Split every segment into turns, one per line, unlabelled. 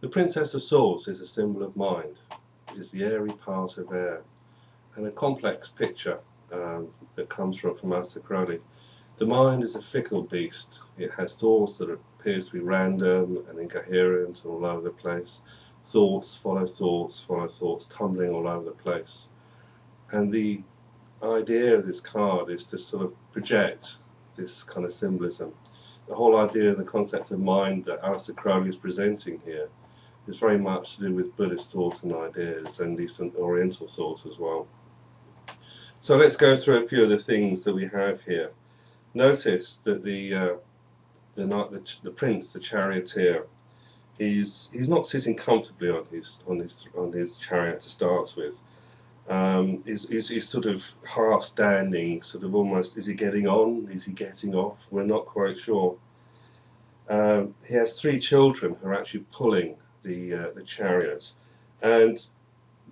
The Princess of Swords is a symbol of mind. It is the airy part of air, and a complex picture that comes from Master Crowley. The mind is a fickle beast. It has thoughts that appear to be random and incoherent and all over the place. Thoughts follow thoughts, follow thoughts, tumbling all over the place. And the idea of this card is to sort of project this kind of symbolism. The whole idea of the concept of mind that Aleister Crowley is presenting here is very much to do with Buddhist thought and ideas, and Eastern Oriental thought as well. So let's go through a few of the things that we have here. Notice that the prince, the charioteer, he's not sitting comfortably on his chariot to start with. He's sort of half standing, sort of almost. Is he getting on? Is he getting off? We're not quite sure. He has 3 children who are actually pulling the chariot, and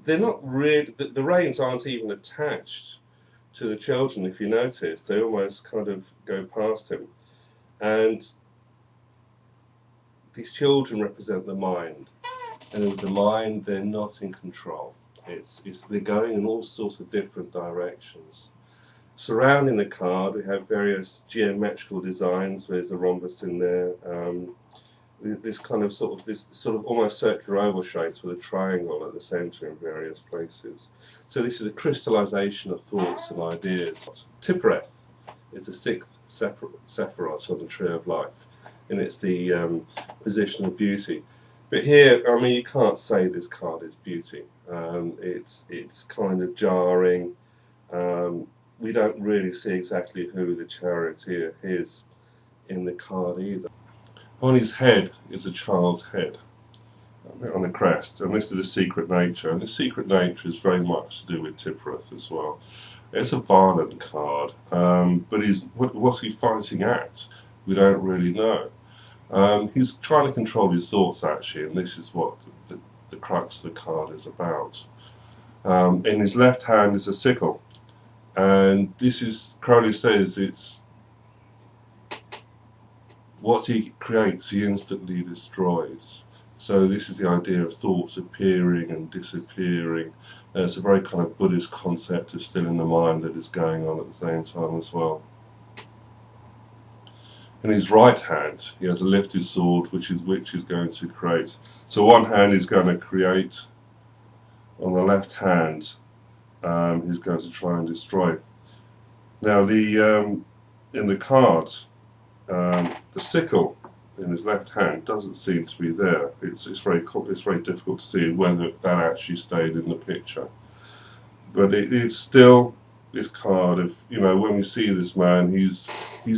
they're not really. The reins aren't even attached to the children. If you notice, they almost kind of go past him, and these children represent the mind, and with the mind, they're not in control. They're going in all sorts of different directions. Surrounding the card, we have various geometrical designs. There's a rhombus in there. This sort of almost circular oval shapes with a triangle at the centre in various places. So this is a crystallization of thoughts and ideas. Tiphereth is the 6th Sephiroth on the Tree of Life, and it's the position of beauty. But here, I mean, you can't say this card is beauty. It's kind of jarring. We don't really see exactly who the charioteer is in the card either. On his head is a child's head, on the crest, and this is the secret nature. And the secret nature is very much to do with Tiphereth as well. It's a violent card, but what's he fighting at? We don't really know. He's trying to control his thoughts, actually, and this is what the crux of the card is about. In his left hand is a sickle, and this is, Crowley says, it's what he creates, he instantly destroys. So this is the idea of thoughts appearing and disappearing. It's a very kind of Buddhist concept of still in the mind that is going on at the same time as well. In his right hand, he has a lifted sword, which is going to create. So one hand is going to create. On the left hand, he's going to try and destroy. Now, in the card, the sickle in his left hand doesn't seem to be there. It's very difficult to see whether that actually stayed in the picture. But it is still this card of, you know, when we see this man, he's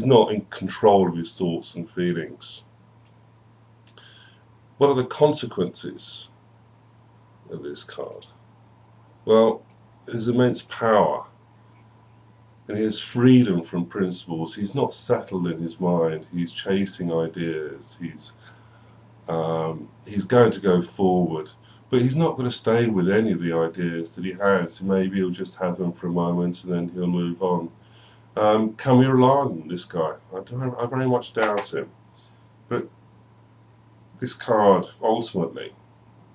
not in control of his thoughts and feelings. What are the consequences of this card? Well, there's immense power, and he has freedom from principles. He's not settled in his mind. He's chasing ideas. He's going to go forward, but he's not going to stay with any of the ideas that he has. Maybe he'll just have them for a moment and then he'll move on. Can we rely on this guy? I very much doubt him. But this card, ultimately,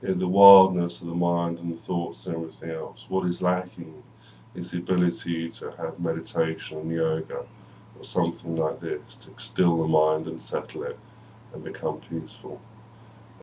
the wildness of the mind and the thoughts and everything else, what is lacking is the ability to have meditation and yoga or something like this to still the mind and settle it and become peaceful.